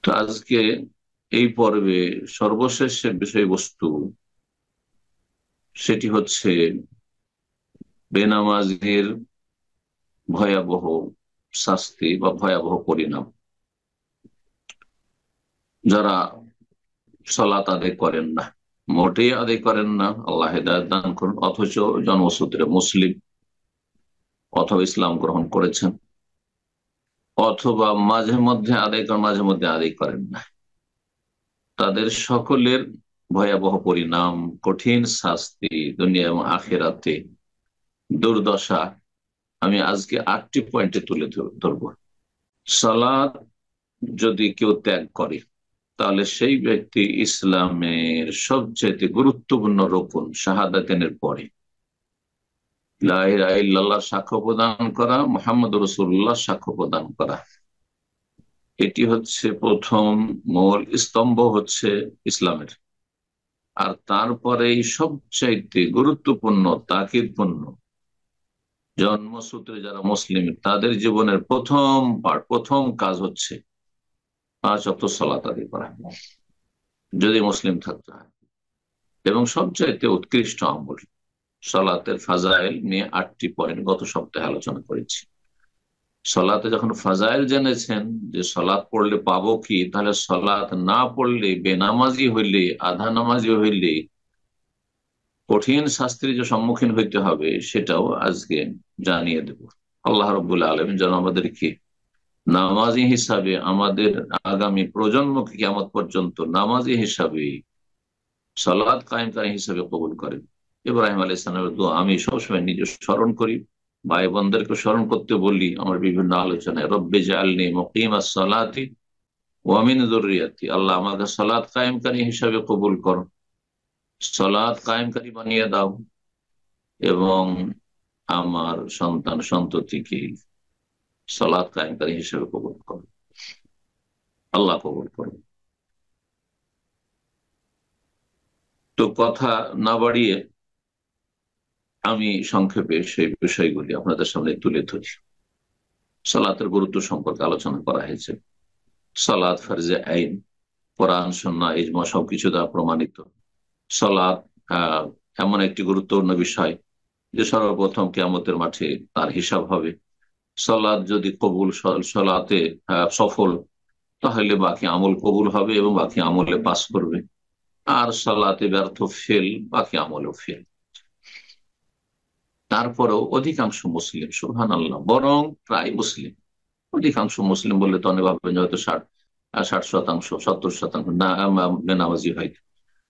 তো আজকে এই পর্বে সর্বশেষ যে বিষয়বস্তু সেটি হচ্ছে বেনামাজির ভয়াবহ শাস্তি বা ভয়াবহ পরিণাম। যারা সালাত আদায় করেন না, মোটেই আদায় করেন না, আল্লাহ হেদায়েত দান করুন, অথচ জন্মসূত্রে মুসলিম অথবা ইসলাম গ্রহণ করেছেন, অথবা মাঝে মধ্যে আদায় করেন, মাঝে মধ্যে আদায় করেন না, তাদের সকলের ভয়াবহ পরিণাম, কঠিন শাস্তি দুনিয়া এবং আখেরাতে, দুর্দশা আমি আজকে 8টি পয়েন্টে তুলে ধরবো। সালাত যদি কেউ ত্যাগ করে তাহলে সেই ব্যক্তি ইসলামের সবচেয়ে গুরুত্বপূর্ণ রোকন শাহাদাতের পরে লা ইলাহা ইল্লাল্লাহ সাক্ষ্য প্রদান করা, মুহাম্মদ রাসূলুল্লাহ সাক্ষ্য প্রদান করা, এটি হচ্ছে প্রথম মূল স্তম্ভ হচ্ছে ইসলামের। আর তারপরেই সবচাইতে গুরুত্বপূর্ণ তাকিদপূর্ণ, জন্মসূত্রে যারা মুসলিম তাদের জীবনের প্রথম পার্ট, প্রথম কাজ হচ্ছে 5 ওয়াক্ত সালাত আদায় করা, যদি মুসলিম থাকতে হয়। এবং সবচাইতে উৎকৃষ্ট আমল সালাতের ফাজাইল নিয়ে 8টি পয়েন্ট গত সপ্তাহে আলোচনা করেছি। সালাতে যখন ফাজাইল জেনেছেন যে সালাত পড়লে পাবো কি, তাহলে সালাত না পড়লে, বেনামাজি হইলে, আধা নামাজি হইলে কঠিন শাস্তির যে সম্মুখীন হইতে হবে সেটাও আজকে জানিয়ে দেব। আল্লাহ রাব্বুল আলামিন যেন আমাদেরকে নামাজি হিসাবে, আমাদের আগামী প্রজন্মকে কিয়ামত পর্যন্ত নামাজি হিসাবে, সালাত কায়েমকারী হিসাবে কবুল করেন। ইব্রাহিম আলাইহিস সালামের দোয়া আমি সবসময় নিজে স্মরণ করি, ভাই বোনদেরকে স্মরণ করতে বলি আমার বিভিন্ন আলোচনায়, রব্বি জাআলনি মুকিমাস সালাতি ওয়া মিন যুররিয়াতি, আল্লাহ আমাকে সালাত কায়েমকারী হিসাবে কবুল করো, সালাত কায়েমকারী বানিয়ে দাও, এবং আমার সন্তান সন্ততিকে সালাত কায়েমকারী হিসেবে কবুল করো, আল্লাহ কবুল করো। তো কথা না বাড়িয়ে আমি সংক্ষেপে সেই বিষয়গুলি আপনাদের সামনে তুলে ধরি। সালাতের গুরুত্ব সম্পর্কে আলোচনা করা হয়েছে। সালাত ফরজে আইন, কোরআন সুন্নাহ ইজমা সবকিছু দ্বারা প্রমাণিত। সালাত আহ এমন একটি গুরুত্বপূর্ণ বিষয় যে সর্বপ্রথম কিয়ামতের মাঠে তার হিসাব হবে। সালাত যদি কবুল, সালাতে সফল, তাহলে বাকি আমল কবুল হবে এবং বাকি আমলে পাস করবে। আর সালাতে ব্যর্থ, ফেল, বাকি আমলেও ফেল। তারপরেও অধিকাংশ মুসলিম, সুবহানাল্লাহ, বরং প্রায় মুসলিম, অধিকাংশ মুসলিম বললে তো অনেক ভাববেন যে হয়তো 60% 70% না বেনামাজি হয়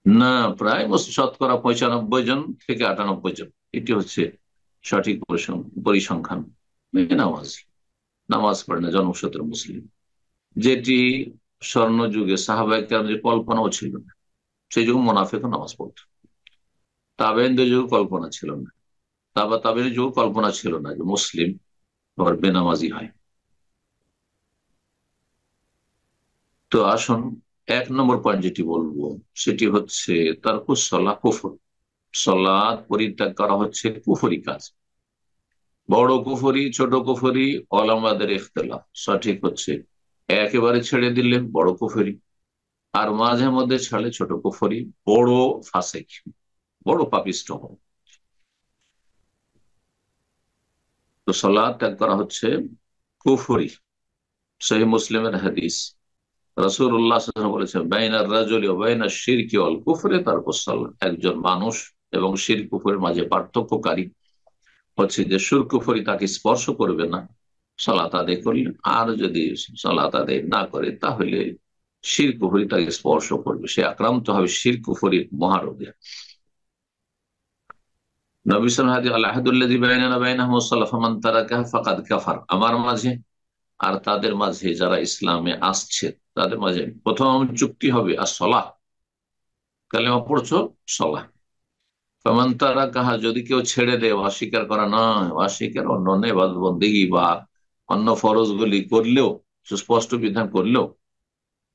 না, প্রায় শতকরা 95 জন থেকে 98 জন, এটি হচ্ছে সঠিক পরিসংখ্যান বেনামাজি, নামাজ পড়ে না, জন্মসূত্র মুসলিম। যেটি স্বর্ণযুগে সাহাবায়ে কেরাম যে কল্পনাও ছিল না, সেই যুগে মুনাফিকও নামাজ পড়তো। তাবেঈনদের যুগে কল্পনা ছিল না, তাবেঈনের যুগে কল্পনা ছিল না যে মুসলিম আবার বেনামাজি হয়। তো আসুন 1 নম্বর পয়েন্ট যেটি বলবো সেটি হচ্ছে তারকুস সালাহ কুফর। সালাত পরিত্যাগ করা হচ্ছে কুফরি কাজ। বড় কুফরি, ছোট কুফরি, ওলামাদের ইখতিলাফ। সঠিক হচ্ছে একেবারে ছেড়ে দিলে বড় কুফরি, আর মাঝে মধ্যে ছাড়লে ছোট কুফরি, বড় ফাসিক, বড় পাপিষ্ট হবে। তো সালাত ত্যাগ করা হচ্ছে কুফরি। সহিহ মুসলিমের হাদিস, রাসূলুল্লাহ সাল্লাল্লাহু আলাইহি ওয়াসাল্লাম বলেছেন, বাইনার রাজুলি ওয়া বাইনাশ শিরকি ওয়াল কুফরি তারকুস সালাত। একজন মানুষ এবং শিরক কুফরের মাঝে পার্থক্যকারী হচ্ছে যে শিরক কুফরি তাকে স্পর্শ করবে না সালাত আদায় করলে, আর যদি সালাত আদায় না করে তাহলে শিরক কুফরি তাকে স্পর্শ করবে, সে আক্রান্ত হবে শিরক কুফরির মহারোগে। নবী সাল্লাল্লাহু আলাইহি ওয়াসাল্লাম আল-আহদুল্লাযী বাইনানা বাইনাহুমুস সালাহ ফামান তারাকাহা ফাকাদ কাফার, আমার মাঝে আর তাদের মাঝে যারা ইসলামে আসছে তাদের মাঝে প্রথম চুক্তি হবে আর-সলাহ, কালেমা পড়ছো, সলাহ। ফামান তারাকাহা, যদি কেউ ছেড়ে দেয়, অস্বীকার করা নয়, অস্বীকার অন্য ইবাদত বন্দেগী বা অন্য ফরজ গুলি করলেও, সুস্পষ্ট বিধান করলেও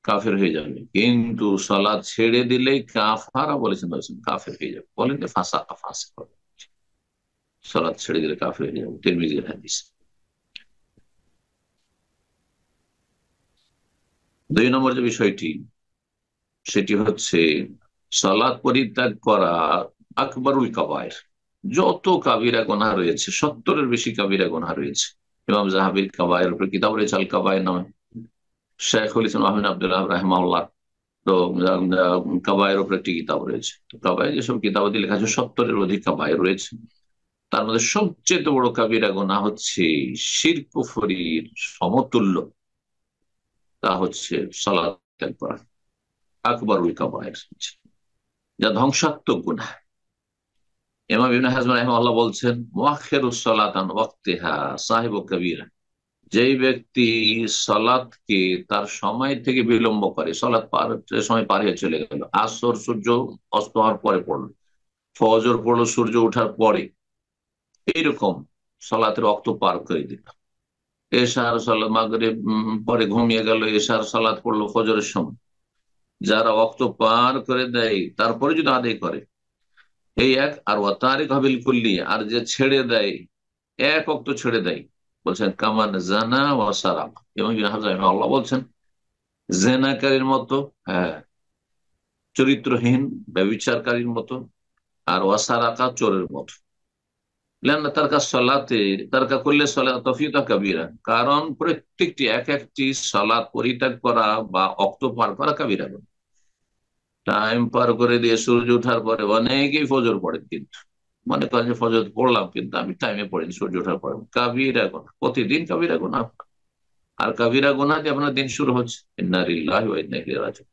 কাফের হয়ে যাবে। কিন্তু সালাত ছেড়ে দিলেই কাফারা বলেছেন, কাফের হয়ে যাবে, বলেন যে ফাঁসা ফাঁসে হবে, সালাত ছেড়ে দিলে কাফের হয়ে যাবে, তিরমিজির হাদিস। দুই নম্বর যে বিষয়টি, সেটি হচ্ছে সালাত পরিত্যাগ করা আকবরুল কাবায়ের। যত কাবিরা গুনাহ রয়েছে, 70-এর বেশি কাবিরা গুনাহ রয়েছে। ইমাম জাহাবির কাবায়ের উপর কিতাব রয়েছে আল কাবায়ের নামে, শেখুল ইসলাম আহমেদ আব্দুল্লাহ রাহিমাহুল্লাহ। তো কাবায়ের উপর একটি কিতাব রয়েছে। তো কাবায়ের যেসব কিতাবাদি লেখা আছে, 70-এর অধিক কাবায়ের রয়েছে। তার মধ্যে সবচেয়ে বড় কাবিরা গুনাহ হচ্ছে শিরক কুফরির সমতুল্য, তা হচ্ছে সালাত ত্যাগ করা, আকবরুল কাবায়ের, যা ধ্বংসাত্মক গুনাহ। ইমাম ইবনে হাজম রাহিমাহুল্লাহ বলছেন, মুআখিরুস সালাত আন ওয়াক্তিহা সাহিবু কাবীরা। যেই ব্যক্তি সালাতকে তার সময় থেকে বিলম্ব করে, সালাত সময় পার হয়ে চলে গেল, আসর সূর্য অস্ত হওয়ার পরে পড়লো, ফজর পড়লো সূর্য ওঠার পরে, এইরকম সালাতের ওয়াক্ত পার করে দিল। এশার সালাত মাগরিব পরে ঘুমিয়ে গেল, এশার সালাত পড়লো ফজরের সময়, যারা ওয়াক্ত পার করে দেয় তারপরে যদি আদায় করে, এই এক। আর ও তারিক হাবিল কুল্লি, আর যে ছেড়ে দেয়, এক ওয়াক্ত ছেড়ে দেয়, বলছেন কামান জানা ও সারাক। এবং আল্লাহ বলছেন জেনাকারীর মতো, হ্যাঁ, চরিত্রহীন ব্যভিচারকারীর মতো, আর ওয়াসারাকা চোরের মতো। তারকা সলাতে তারকা করলে সলাত তফিতা কাবিরা, কারণ প্রত্যেকটি এক একটি সলাত পরিত্যাগ করা বা অক্ত পার করা কাবিরা। টাইম পার করে দিয়ে সূর্য ওঠার পরে অনেকেই ফজর পড়েন, কিন্তু মনে করেন যে ফজর পড়লাম কিন্তু আমি টাইমে পড়িনি, সূর্য ওঠার পরে। কাবিরা গুনাহ, প্রতিদিন কাবিরা গুনাহ। আর কাবিরা গুনাহ দিয়ে আপনার দিন শুরু হচ্ছে। ইন্না লিল্লাহি ওয়া ইন্না ইলাইহি রাজিউন।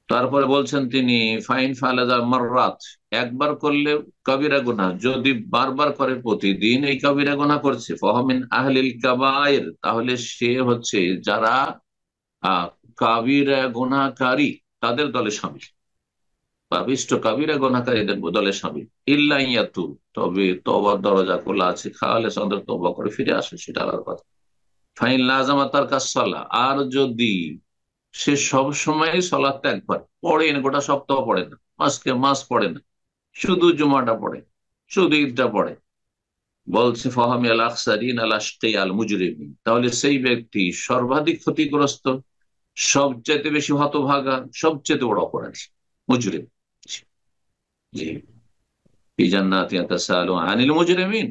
তারপরে বলছেন তিনি, ফাইন ফালাজা মাররাত, একবার করলে কবিরা গুনাহ, যদি বারবার করে, প্রতিদিন এই কবিরা গুনাহ করছে, ফাহমিন আহলিল কাবায়ের, তাহলে সে হচ্ছে যারা কাবিরা গুনাহকারী তাদের দলে শামিল, পাপিষ্ঠ কাবিরা গুনাহকারীদের দলে শামিল। ইল্লা ইয়াতু, তবে তওবার দরজা খোলা আছে, খালে সদর তওবা করে ফিরে আসে, সেটা আলাদা কথা। ফাইন লাজামা তারকাস সালাহ, আর যদি সে সব সময় সলাৎ ত্যাগ করে, পড়ে না, গোটা সপ্তাহ পড়ে না, মাস পড়ে না, শুধু জুমাটা পড়ে, শুধু ঈদটা পড়ে, বলছে ফাহামি আল আখসারিন আল আশকি আল মুজরিমিন, তাহলে সেই ব্যক্তি সর্বাধিক ক্ষতিগ্রস্ত, সবচেয়ে বেশি হতভাগা, সবচেয়ে বড় অপরাধী, মুজরিম। জি, ফি জান্নাতি ইয়াতাসাআলুন আনিল মুজরিমিন,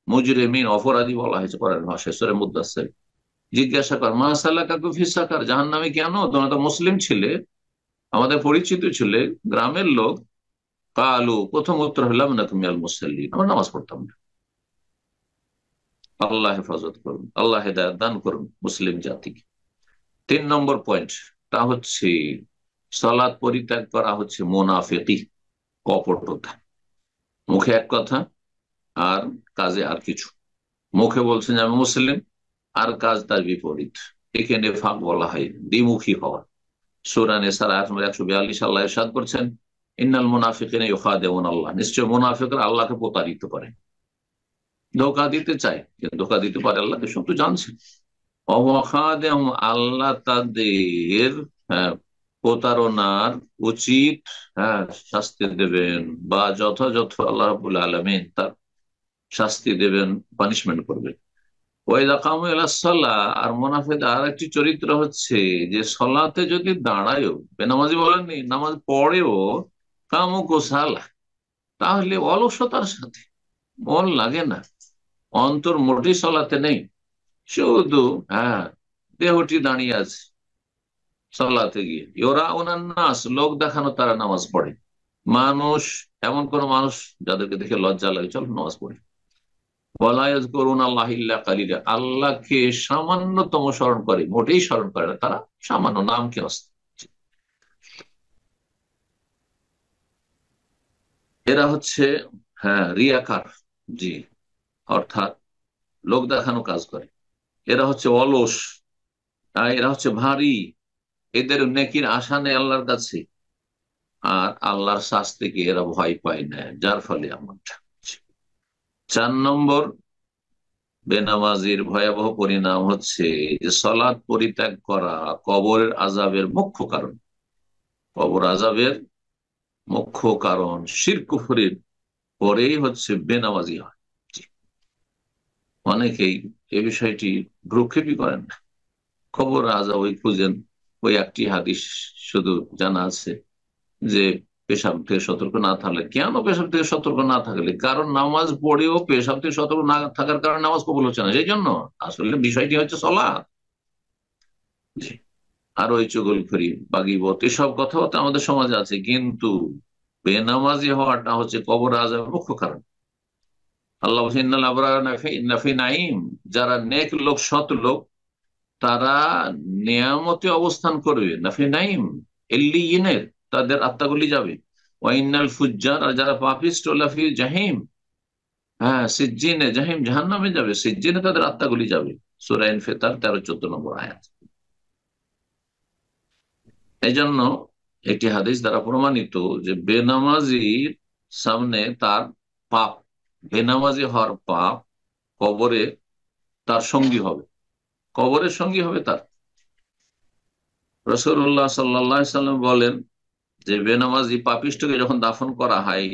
মুজরিমিন অপরাধী বলা হয়েছে কোরআন ভাষায় সূরা মুদ্দাসসির। জিজ্ঞাসা কর, মা সালাকাকুম ফিস সাকার, জাহান্নামে কেন? তোমরা তো মুসলিম ছিলে, আমাদের পরিচিত ছিলে, গ্রামের লোক। কালু, প্রথম উত্তর হলাম না তুমি আল মুসাল্লিন, আমরা নামাজ পড়তাম না। আল্লাহ হেফাজত করুন, আল্লাহ হেদায়েত দান করুন মুসলিম জাতিকে। 3 নম্বর পয়েন্ট, তা হচ্ছে সালাত পরিত্যাগ করা হচ্ছে মুনাফিকি, কপটতা। মুখে এক কথা আর কাজে আর কিছু। মুখে বলছেন যে আমি মুসলিম, আর কাজ তার বিপরীত। একে নেফাক বলা হয়, দ্বিমুখী হওয়া। সূরা নিসার আয়াত নম্বর 142 আল্লাহ ইরশাদ করছেন, ইন্নাল মুনাফিকিনা ইউখাদিউনা আল্লাহ, নিশ্চয় মুনাফিকরা আল্লাহকে প্রতারিত করে, ধোঁকা দিতে চায়। ধোঁকা দিতে পারে আল্লাহকে, সব তো জানছেন। আল্লাহ তাদের, হ্যাঁ, প্রতারণার উচিত, হ্যাঁ, শাস্তি দেবেন, বা যথাযথ আল্লাহ রাব্বুল আলামিন তার শাস্তি দেবেন, পানিশমেন্ট করবেন। ওয়াইদা কামু ইলা সালাহ, আর মুনাফিকদের আর একটি চরিত্র হচ্ছে যে সলাতে যদি দাঁড়ায়ও, বেনামাজি বলেননি, নামাজ পড়েও, কামু কুসালা, তাহলে অলসতার সাথে, মন লাগে না, অন্তর মোটেই সলাতে নেই, শুধু, হ্যাঁ, দেহটি দাঁড়িয়ে আছে। সলাতে গিয়ে ওরা ওনার নাস, লোক দেখানো তারা নামাজ পড়ে। মানুষ, এমন কোন মানুষ যাদেরকে দেখে লজ্জা লাগে, চল নামাজ পড়ে। করুন আল্লাহ ইল্লা কালিলা, আল্লাহকে সামান্যতম স্মরণ করে, মোটেই স্মরণ করে না তারা, সামান্য নাম কি অস্ত। এরা হচ্ছে, হ্যাঁ, রিয়াকার। জি, অর্থাৎ লোক দেখানো কাজ করে। এরা হচ্ছে অলস, এরা হচ্ছে ভারী, এদের নেকির আশা নেই আল্লাহর কাছে, আর আল্লাহর শাস্তিকে এরা ভয় পায় না, যার ফলে এমনটা। 4 নম্বর বেনামাজির ভয়াবহ পরিণাম হচ্ছে যে সলাৎ পরিত্যাগ করা কবরের আযাবের মুখ্য কারণ। কবর আযাবের মুখ্য কারণ, শিরক কুফরির পরেই হচ্ছে বেনামাজি হয়। অনেকেই এ বিষয়টি ভ্রুক্ষেপই করেন না, কবর আযাব ওই খুঁজেন, ওই একটি হাদিস শুধু জানা আছে যে পেশাব থেকে সতর্ক না থাকলে, কেন পেশাব থেকে সতর্ক না থাকলে? কারণ নামাজ পড়েও পেশাব থেকে সতর্ক না থাকার কারণে নামাজ কবুল হচ্ছে না, সেই জন্য। আসলে বিষয়টি হচ্ছে সালাত। আর ওই চুগলখড়ি, বাগিবত, এসব কথাবার্তা আমাদের সমাজে আছে, কিন্তু বেনামাজি হওয়াটা হচ্ছে কবর আযাবের মুখ্য কারণ। আল্লাহ বলছেন, ইন্নাল আবরারা লাফি নাঈম, যারা নেক লোক, সৎ লোক, তারা নিয়ামতে অবস্থান করবে, নাফি নাঈম, এল্লিয়িনের, তাদের আত্মাগুলি যাবে। ওয়াইন্নাল ফুজ্জার, আর যারা পাপিষ্ট, লাফি জাহিম, হ্যাঁ সিজ্জিনে, জাহিম জাহান্নামে যাবে, সিজ্জিনে তাদের আত্মাগুলি যাবে। সূরা ইনফিতার 13-14 আয়াত। এই জন্য একটি হাদিস দ্বারা প্রমাণিত যে বেনামাজির সামনে তার পাপ, বেনামাজি হওয়ার পাপ কবরে তার সঙ্গী হবে, কবরের সঙ্গী হবে তার। রাসূলুল্লাহ সাল্লাল্লাহু আলাইহি সাল্লাম বলেন যে বেনামাজি পাপিষ্ঠকে যখন দাফন করা হয়,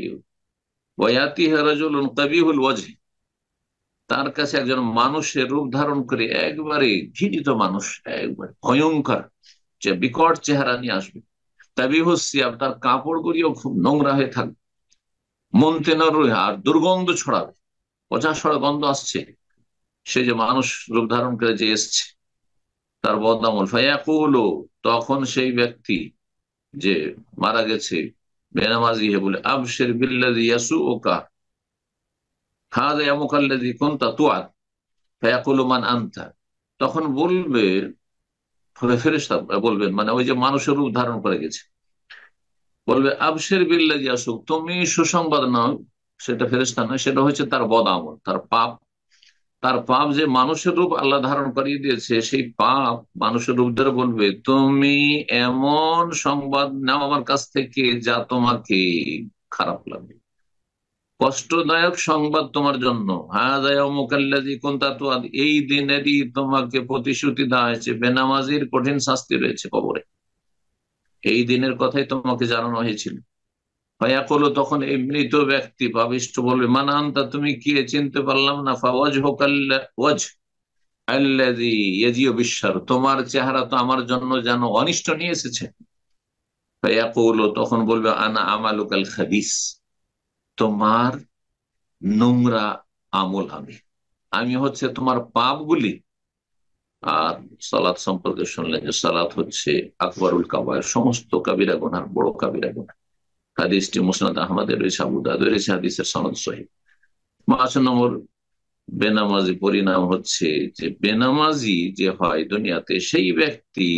ওয়ায়াতিহি রাজুলুন কাবিহুল ওয়াজহ, তার কাছে একজন মানুষের রূপ ধারণ করে, একবারে ঘৃণিত মানুষ, একবারে ভয়ঙ্কর, যে বিকট চেহারা নিয়ে আসবে। কাবিহুস সিয়াব, তার কাপড়গুলিও খুব নোংরা হয়ে থাকবে। মন্তেনর, আর দুর্গন্ধ ছড়াবে, পচা সড়া গন্ধ আসছে। সে যে মানুষ রূপ ধারণ করে যে এসছে, তার বদামল ফায়াকুলু, তখন সেই ব্যক্তি যে মারা গেছে বেনামাজি হে বলে, আবশির বিল্লাযী ইয়াসুউকা হাযা ইয়ামুকাল্লাযী কুনতা তুআদ ফায়াকুলু মান আনতা, তখন বলবে, ফেরেশতা বলবেন, মানে ওই যে মানুষের রূপ ধারণ করে গেছে, বলবে আবশির বিল্লাযী ইয়াসুক, তুমি সুসংবাদ নাও। সেটা ফেরেশতা নয়, সেটা হচ্ছে তার বদামল, তার পাপ। তার পাপ যে মানুষের রূপ আল্লাহ ধারণ করিয়ে দিয়েছে, সেই পাপ মানুষের রূপ ধরে বলবে, তুমি এমন সংবাদ নাও আমার কাছ থেকে যা তোমাকে খারাপ লাগবে, কষ্টদায়ক সংবাদ তোমার জন্য। হাযা ইয়াউমুকাল্লাযী কুনতা তুআদ, এই দিনেরই তোমাকে প্রতিশ্রুতি দেওয়া হয়েছে, বেনামাজির কঠিন শাস্তি রয়েছে কবরে, এই দিনের কথাই তোমাকে জানানো হয়েছিল। ফায়াকুলু, তখন এই মৃত ব্যক্তি পাপিষ্ঠ বলবে, মান আনতা, তুমি কি, চিনতে পারলাম না। আল্লাযী ইয়াজিউ বিশ-শারর, তোমার চেহারা তো আমার জন্য যেন অনিষ্ট নিয়ে এসেছে। ফায়াকুলু, তখন বলবে, আনা আমালুকাল খাবিস, তোমার নোংরা আমল আমি, আমি হচ্ছে তোমার পাপগুলি। আর সালাত সম্পর্কে শুনলেন যে সালাত হচ্ছে আকবরুল কাবায়ের, সমস্ত কাবিরা গুনাহ বড় কাবিরা গুনাহ। হাদিসটি মুসনাদ আহমদে রয়েছে, আবু দাউদে রয়েছে, হাদিসের সনদ সহিহ। ৫ নম্বর বেনামাজি পরিণাম হচ্ছে যে বেনামাজি যে হয় দুনিয়াতে, সেই ব্যক্তি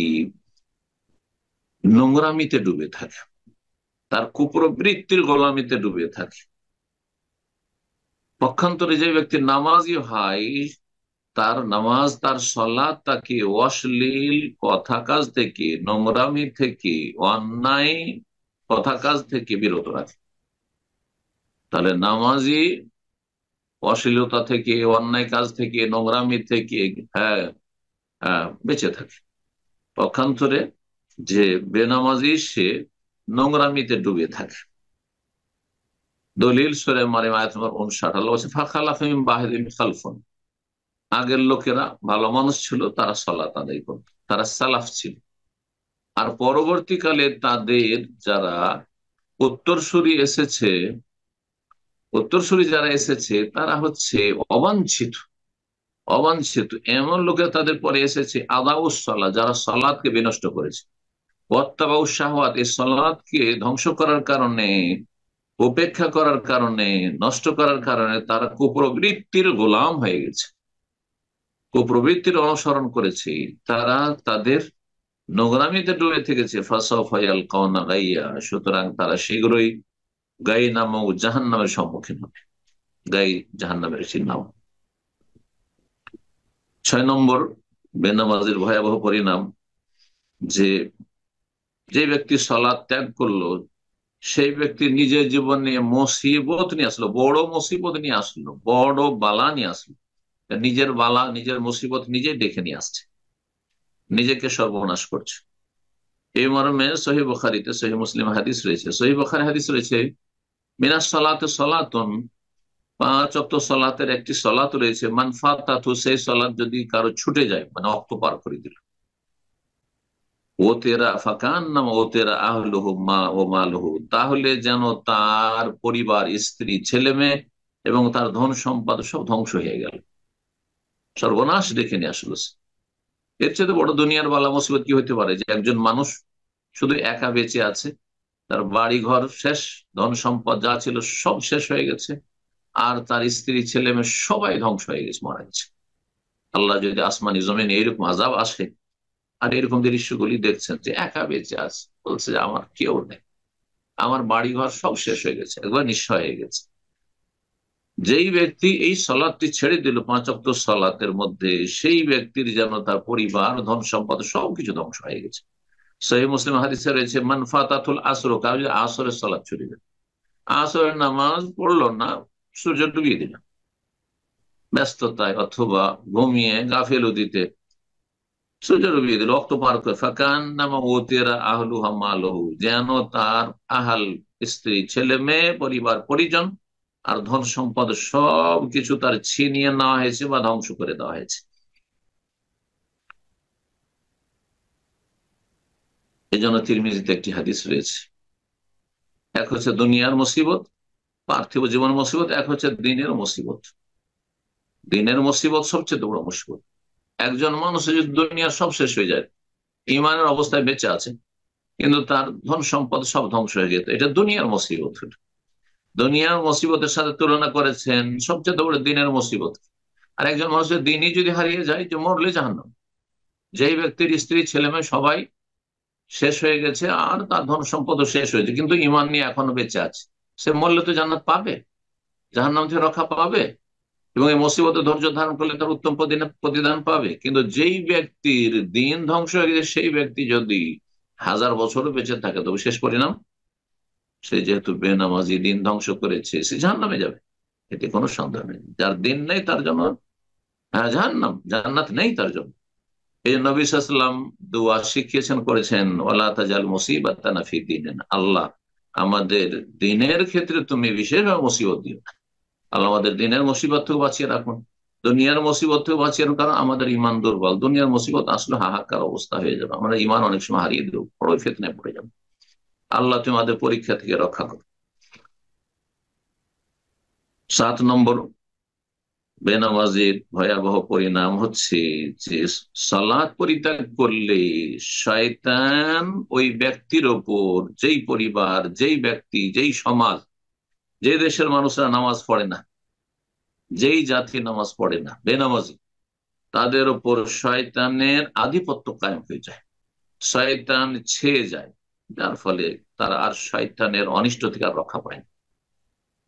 নোংরামিতে ডুবে থাকে, তার কুপ্রবৃত্তির গোলামিতে ডুবে থাকে। পক্ষান্তরে যে ব্যক্তি নামাজি হয়, তার নামাজ, তার সালাত তাকে অশ্লীল কথা কাজ থেকে, নোংরামি থেকে, অন্যায় কথা কাজ থেকে বিরত রাখে। তাহলে নামাজি অশ্লীলতা থেকে, অন্যায় কাজ থেকে, নোংরামি থেকে, হ্যাঁ, বেঁচে থাকে। পক্ষান্তরে যে বেনামাজি, সে নোংরামিতে ডুবে থাকে। দলিল সূরা মারিয়াম আয়াত নম্বর 59, আল্লাহ বলছে, ফাখালাফা মিন বা'দিহিম খালফুন, আগের লোকেরা ভালো মানুষ ছিল, তারা সালাত আদায় করত, তারা সালাফ ছিল। আর পরবর্তীকালে তাদের যারা উত্তরসূরি এসেছে, উত্তরসূরি যারা এসেছে, তারা হচ্ছে অবাঞ্ছিত, অবাঞ্ছিত এমন লোকেরা তাদের পরে এসেছে, আদাউস সালাত, যারা সালাতকে বিনষ্ট করেছে, ওয়াত্তাবাউশ শাহওয়াত, এই সালাতকে ধ্বংস করার কারণে, উপেক্ষা করার কারণে, নষ্ট করার কারণে তারা কুপ্রবৃত্তির গোলাম হয়ে গেছে, কুপ্রবৃত্তির অনুসরণ করেছে, তারা তাদের নোংরামিতে ডুবে থেকেছে। ফাসাউফা ইয়ালকাউনা গাইয়া, সুতরাং তারা শীঘ্রই গাই নামক জাহান্নামের সম্মুখীন হবে, গাই জাহান্নামের নাম। ৬ নম্বর বেনামাজির ভয়াবহ পরিণাম, যে যে ব্যক্তি সালাত ত্যাগ করলো, সেই ব্যক্তি নিজের জীবনে মুসিবত নিয়ে আসলো, বড় মুসিবত নিয়ে আসলো, বড় বালা নিয়ে আসলো। নিজের বালা, নিজের মুসিবত নিজেই ডেকে নিয়ে আসছে, নিজেকে সর্বনাশ করছে। এই মর্মে সহিহ বুখারীতে, সহিহ মুসলিম হাদিস রয়েছে, সহিহ বুখারী হাদিস রয়েছে, মিনাস সালাতে সালাতুন, 5 ওয়াক্ত সালাতের একটি সালাত রয়েছে, মান ফাতাতহু, সেই সালাত যদি কারো ছুটে যায়, মানে ওয়াক্ত পার করে দিল, ও তেরা ফাকান নাম ও তেরা আহলুহু মা ও মালহু, তাহলে যেন তার পরিবার, স্ত্রী, ছেলে মেয়ে এবং তার ধন সম্পদ সব ধ্বংস হয়ে গেল, সর্বনাশ ডেকে নিয়ে আসলো। এর চেয়ে বড় দুনিয়ার বালা মুসিবত কি হতে পারে, যে একজন মানুষ শুধু একা বেঁচে আছে, তার বাড়ি ঘর শেষ, ধন সম্পদ যা ছিল সব শেষ হয়ে গেছে, আর তার স্ত্রী, ছেলে মেয়ে সবাই ধ্বংস হয়ে গেছে, মারা গেছে। আল্লাহ যদি আসমানি জমিনে এইরকম আযাব আসে, আর এরকম দৃশ্যগুলি দেখছেন যে একা বেঁচে আছে, বলছে যে আমার কেউ নেই, আমার বাড়ি ঘর সব শেষ হয়ে গেছে, একবার নিঃস্ব হয়ে গেছে। যেই ব্যক্তি এই সলাদটি ছেড়ে দিল, 5 ওয়াক্ত সলাতের মধ্যে, সেই ব্যক্তির যেন তার পরিবার, ধন সম্পদ সবকিছু ধ্বংস হয়ে গেছে। সহিহ মুসলিম হাদিসে রয়েছে, মান ফাতাতুল আসর, কারো যদি আসরের সলাদ ছুটে গেল, আসরের নামাজ পড়লো না, সূর্য ডুবিয়ে দিল ব্যস্ততায় অথবা ঘুমিয়ে গাফেলতিতে, সূর্য ডুবিয়ে দিল, রক্ত পার করে, ফাকান নামা ও তেরা আহলু হামালহু, যেন তার আহাল, স্ত্রী, ছেলে মেয়ে, পরিবার পরিজন আর ধন সম্পদ সব কিছু তার ছিনিয়ে নেওয়া হয়েছে বা ধ্বংস করে দেওয়া হয়েছে। এই জন্য তিরমিজিতে একটি হাদিস রয়েছে, এক হচ্ছে দুনিয়ার মুসিবত, পার্থিব জীবন মুসিবত, এক হচ্ছে দিনের মুসিবত। দিনের মুসিবত সবচেয়ে বড় মুসিবত। একজন মানুষের যদি দুনিয়ার সব শেষ হয়ে যায়, ইমানের অবস্থায় বেঁচে আছে, কিন্তু তার ধন সম্পদ সব ধ্বংস হয়ে যেত, এটা দুনিয়ার মুসিবত। দুনিয়ার মুসিবতের সাথে তুলনা করেছেন সবচেয়ে বড় দিনের মুসিবত। আর একজন মানুষের দিনই যদি হারিয়ে যায়, যে মরলে জাহান্নাম। যেই ব্যক্তির স্ত্রী, ছেলে মেয়ে সবাই শেষ হয়ে গেছে, আর তার ধন সম্পদও শেষ হয়েছে, কিন্তু ইমান নিয়ে এখনো বেঁচে আছে, সে মরলে তো জান্নাত পাবে, জাহান্নাম থেকে রক্ষা পাবে, এবং এই মুসিবতে ধৈর্য ধারণ করলে তার উত্তম প্রতিদান পাবে। কিন্তু যেই ব্যক্তির দিন ধ্বংস হয়ে গেছে, সেই ব্যক্তি যদি 1000 বছরও বেঁচে থাকে, তবে শেষ পরিণাম, সে যেহেতু বেনামাজি, দিন ধ্বংস করেছে, সে জাহান্নামে যাবে, এতে কোনো সন্দেহ নেই। যার দিন নেই তার জন্য জাহান্নাম, জান্নাত নেই তার জন্য। এই জন্য নবী সাল্লাল্লাহু আলাইহি ওয়াসাল্লাম দোয়া শিখিয়েছেন, করেছেন, ওয়ালা তাজাল মুসিবাতানা ফি দীনিনা, আল্লাহ আমাদের দিনের ক্ষেত্রে তুমি বিশেষভাবে মুসিবত দিও না। আল্লাহ আমাদের দিনের মুসিবত থেকে বাঁচিয়ে রাখুন, দুনিয়ার মুসিবত থেকে বাঁচিয়ে রাখুন, কারণ আমাদের ইমান দুর্বল। দুনিয়ার মুসিবত আসলে হাহাকার অবস্থা হয়ে যাবে, আমরা ইমান অনেক সময় হারিয়ে দেবো, বড় ফিতনায় পড়ে যাবো। আল্লাহ তুমি আমাদের পরীক্ষা থেকে রক্ষা করো। 7 নম্বর বেনামাজির ভয়াবহ পরিণাম হচ্ছে যে সালাত পরিত্যাগ করলে শয়তান ওই ব্যক্তির ওপর, যেই পরিবার, যেই ব্যক্তি, যেই সমাজ, যে দেশের মানুষরা নামাজ পড়ে না, যেই জাতি নামাজ পড়ে না, বেনামাজি, তাদের ওপর শয়তানের আধিপত্য কায়েম হয়ে যায়, শয়তান ছেয়ে যায়, যার ফলে তারা আর শয়তানের অনিষ্ট থেকে আর রক্ষা পায় না।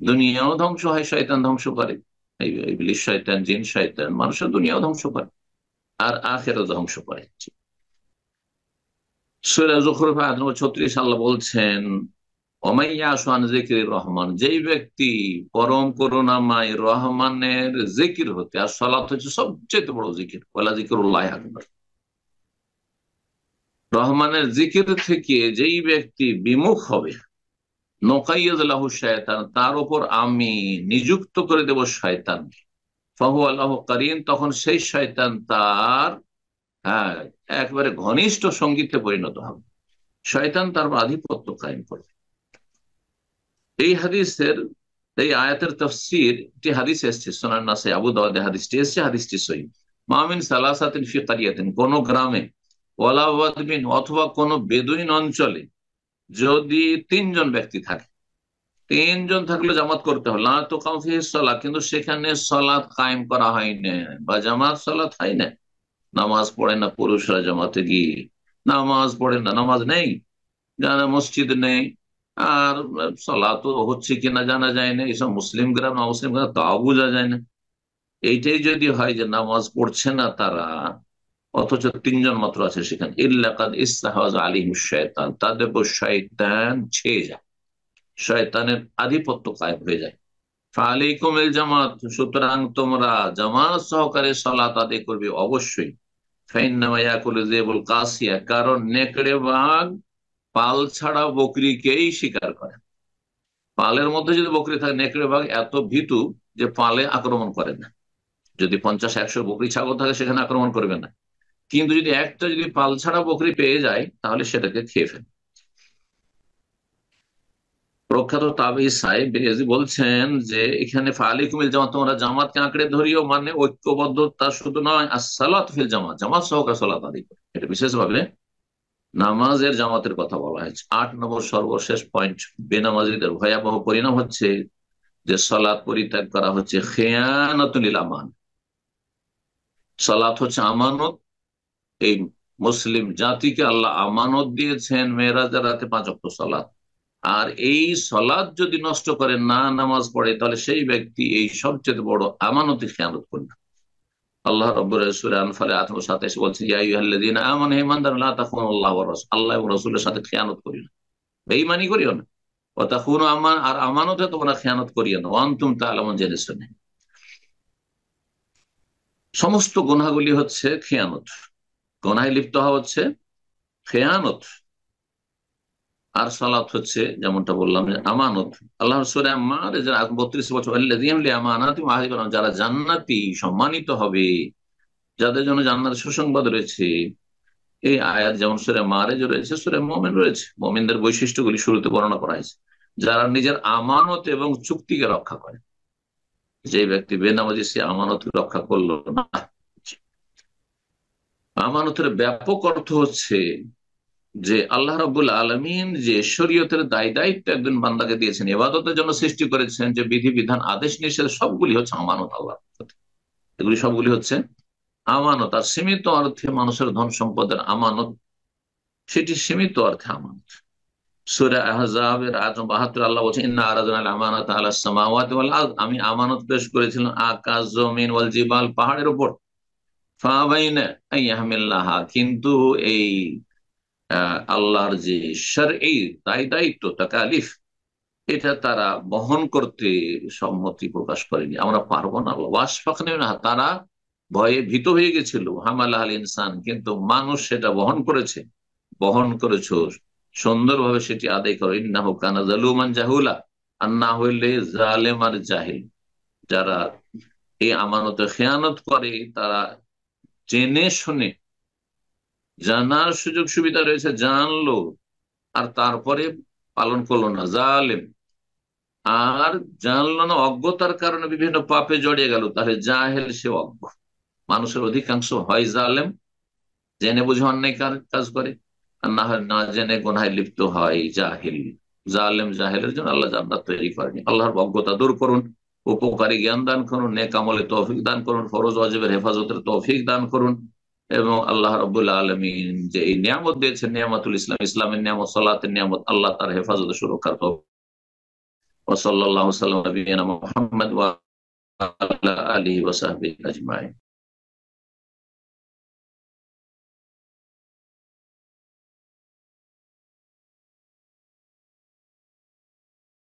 দুনিয়াও ধ্বংস হয়, শয়তান ধ্বংস করে, এই ইবলিস শয়তান, জিন শয়তান মানুষের দুনিয়াও ধ্বংস করে, আর আখেরও ধ্বংস করে। সূরা যুখরুফ আয়াত নম্বর 36 আল্লাহ বলছেন, ওমাইয়া আশওয়ান যিকরির রহমান, যেই ব্যক্তি পরম করুণাময় রহমানের জিকির হতে, আর সালাত হচ্ছে সবচেয়ে বড় জিকির, ওয়ালা যিকরুল্লাহ আকবার, রহমানের জিকির থেকে যেই ব্যক্তি বিমুখ হবে, নোকাইয়াদ লাহু শয়তান, তার উপর আমি নিযুক্ত করে দেব শয়তান, ফাহু আল্লাহ কারিন, তখন সেই শয়তান তার, হ্যাঁ, একবারে ঘনিষ্ঠ সঙ্গীতে পরিণত হবে, শয়তান তার আধিপত্য কায়েম করবে। এই হাদিসের, এই আয়াতের তাফসীর, একটি হাদিস এসেছে সুনান নাসাই, আবু দাউদে হাদিসটি এসেছে, হাদিসটি সহিহ। মামিন সালাসাতিন ফি কারিয়াতিন, কোন গ্রামে, ওয়ালা ওয়াদবিন, অথবা কোন বেদুইন অঞ্চলে, যদি 3 জন ব্যক্তি থাকে, 3 জন থাকলে জামাত করতে হবে, লা তুকাম ফিহিস সালাহ, কিন্তু সেখানে সালাত কায়েম করা হয় না, বা জামাত সালাত হয় না, নামাজ পড়ে না পুরুষরা, জামাতে গিয়ে নামাজ পড়ে না, নামাজ নেই, জানা মসজিদ নেই, আর সালাত হচ্ছে কিনা জানা যায় না, এসব মুসলিম গ্রাম না মুসলিম গ্রাম তাও বোঝা যায় না। এইটাই যদি হয় যে নামাজ পড়ছে না তারা, অথচ 3 জন মাত্র আছে সেখানে, ইল্লাকাদ ইস্তাহওয়াজ আলাইহিম শায়তান, তাদের উপর শয়তান ছেয়ে যায়, শয়তানের আধিপত্য কায়েম হয়ে যায়। ফালাইকুমুল জামাত, সুতরাং তোমরা জামাত সহকারে সালাত আদায় করবে অবশ্যই। ফাইন্নামা ইয়াকুলু যিবুল কাসিয়া, কারণ নেকড়ে বাঘ পাল ছাড়া বকরিকেই শিকার করে। পালের মধ্যে যদি বকরি থাকে, নেকড়ে বাঘ এত ভীতু যে পালে আক্রমণ করে না। যদি 50-100 বকরি ছাগল থাকে, সেখানে আক্রমণ করবে না, কিন্তু যদি একটা যদি পাল ছাড়া বকরি পেয়ে যায় তাহলে সেটাকে খেয়ে ফেলে। প্রখ্যাত তাবেঈ সাহেব বেহেজি বলছেন যে এখানে ফালিকুমিল জামাত, তোমরা জামাতকে আঁকড়ে ধরিও, মানে ঐক্যবদ্ধতা শুধু নয়, আসসালাত ফিল জামাত, জামাত সহকারে সালাত আদায় করে, এটা বিশেষ ভাবে নামাজের জামাতের কথা বলা হয়েছে। 8 নম্বর সর্বশেষ পয়েন্ট, বেনামাজিদের ভয়াবহ পরিণাম হচ্ছে যে সালাত পরিত্যাগ করা হচ্ছে খেয়ানতুল আমান। সালাত হচ্ছে আমানত, এই মুসলিম জাতিকে আল্লাহ আমানত দিয়েছেন মেরাজের রাতে 5 ওয়াক্ত সালাত। আর এই সলাদ যদি নষ্ট করে, না নামাজ পড়ে, তাহলে সেই ব্যক্তি এই সবচেয়ে বড় আমানতে খেয়ানত করবে। আল্লাহ রাব্বুল সূরা আনফালে 8-27 বলছেন, ইয়া আইয়ুহাল্লাযীনা আমানু, হে ইমানদাররা, লা তাখুনু আল্লাহ ওয়া রাসূল, আল্লাহ এবং রাসূলের সাথে খেয়ানত করিও না, বেঈমানি করিও না। ওয়া তাখুনু আর আমানতে তোমরা খেয়ানত করিও না, ওয়া আনতুম তা'লামুন, জেনে শুনে। সমস্ত গুনাহগুলি হচ্ছে খেয়ানত, গুনাহে লিপ্ত হওয়া হচ্ছে খেয়ানত। আর সালাত হচ্ছে যেমনটা বললাম যে আমানত। আল্লাহ সূরা মাআরিজের 32 বছর, আল্লাযীনা লিআমানাতিহিম ওয়া আহদিহিম রাউন, যারা জান্নাতি সম্মানিত হবে, যাদের জন্য জান্নাতের সুসংবাদ রয়েছে। এই আয়াত যেমন সূরা মাআরিজ রয়েছে, সূরা মুমিন রয়েছে। মুমিনদের বৈশিষ্ট্যগুলি শুরুতে বর্ণনা করা হয়েছে, যারা নিজের আমানত এবং চুক্তিকে রক্ষা করে। যে ব্যক্তি বেনামাজি, সে আমানত রক্ষা করলো না। আমানতের ব্যাপক অর্থ হচ্ছে যে আল্লাহ রাব্বুল আলামিন যে শরীয়তের দায় দায়িত্ব একজন বান্দাকে দিয়েছেন, ইবাদতের জন্য সৃষ্টি করেছেন, যে বিধি বিধান আদেশ নিষেধ সবগুলি হচ্ছে আমানত আল্লাহ। এগুলি সবগুলি হচ্ছে আমানত। আর সীমিত অর্থে মানুষের ধন সম্পদের আমানত, সেটি সীমিত অর্থে আমানত। সূরা আহজাবের আয়াত 72 আল্লাহ বলছেন, ইন্না আরাদনা আল আমানাতা আলাস সামাওয়াতি ওয়াল আরদ, আমি আমানত পেশ করেছিলাম আকাশ, জমিন, ওয়াল জিবাল, পাহাড়ের উপর। ফাআবাইনা আন ইয়াহমিলনাহা, কিন্তু এই আল্লাহর যে শরঈ দায় দায়িত্ব, তাকালিফ, এটা তারা বহন করতে সম্মতি প্রকাশ করেনি, আমরা পারবো না। ওয়াশফাকনা মিনহা, তারা ভয়ে ভীত হয়ে গেছিল। হামালাহ আল ইনসান, কিন্তু মানুষ সেটা বহন করেছ সুন্দরভাবে, সেটি আদায় করো। ইন্নাহু কানা যালুমান জাহুলা, আর না হইলে জালেম আর জাহিল। যারা এই আমানতে খেয়ানত করে, তারা জেনে শুনে, জানার সুযোগ সুবিধা রয়েছে, জানলো আর তারপরে পালন করলো না, জালেম। আর জানলো না, অজ্ঞতার কারণে বিভিন্ন পাপে জড়িয়ে গেল, তাহলে জাহেল, সে অজ্ঞ। মানুষের অধিকাংশ হয় জালেম, জেনে বুঝে অন্যায় কাজ করে, আর না হয় না জেনে গুনাহে লিপ্ত হয় জাহিল। জালেম জাহেলের জন্য আল্লাহ জান্নাত তৈরি করেনি। আল্লাহর অজ্ঞতা দূর করুন, উপকারী জ্ঞান দান করুন, নেক আমলে তৌফিক দান করুন, ফরজ ওয়াজিবের হেফাজতের তৌফিক দান করুন। এবং আল্লাহ রাব্বুল আলামিন যে এই নিয়ামত দিয়েছেন, নিয়ামতুল ইসলাম, ইসলামের নিয়ামত, সালাতের নিয়ামত, আল্লাহ তার হেফাজতে সুরক্ষার তৌফিক। ওয়া সাল্লাল্লাহু সাল্লাম নবিয়িনা মুহাম্মদ ওয়া আলা আলিহি ওয়া সাহবিহি আজমাইন।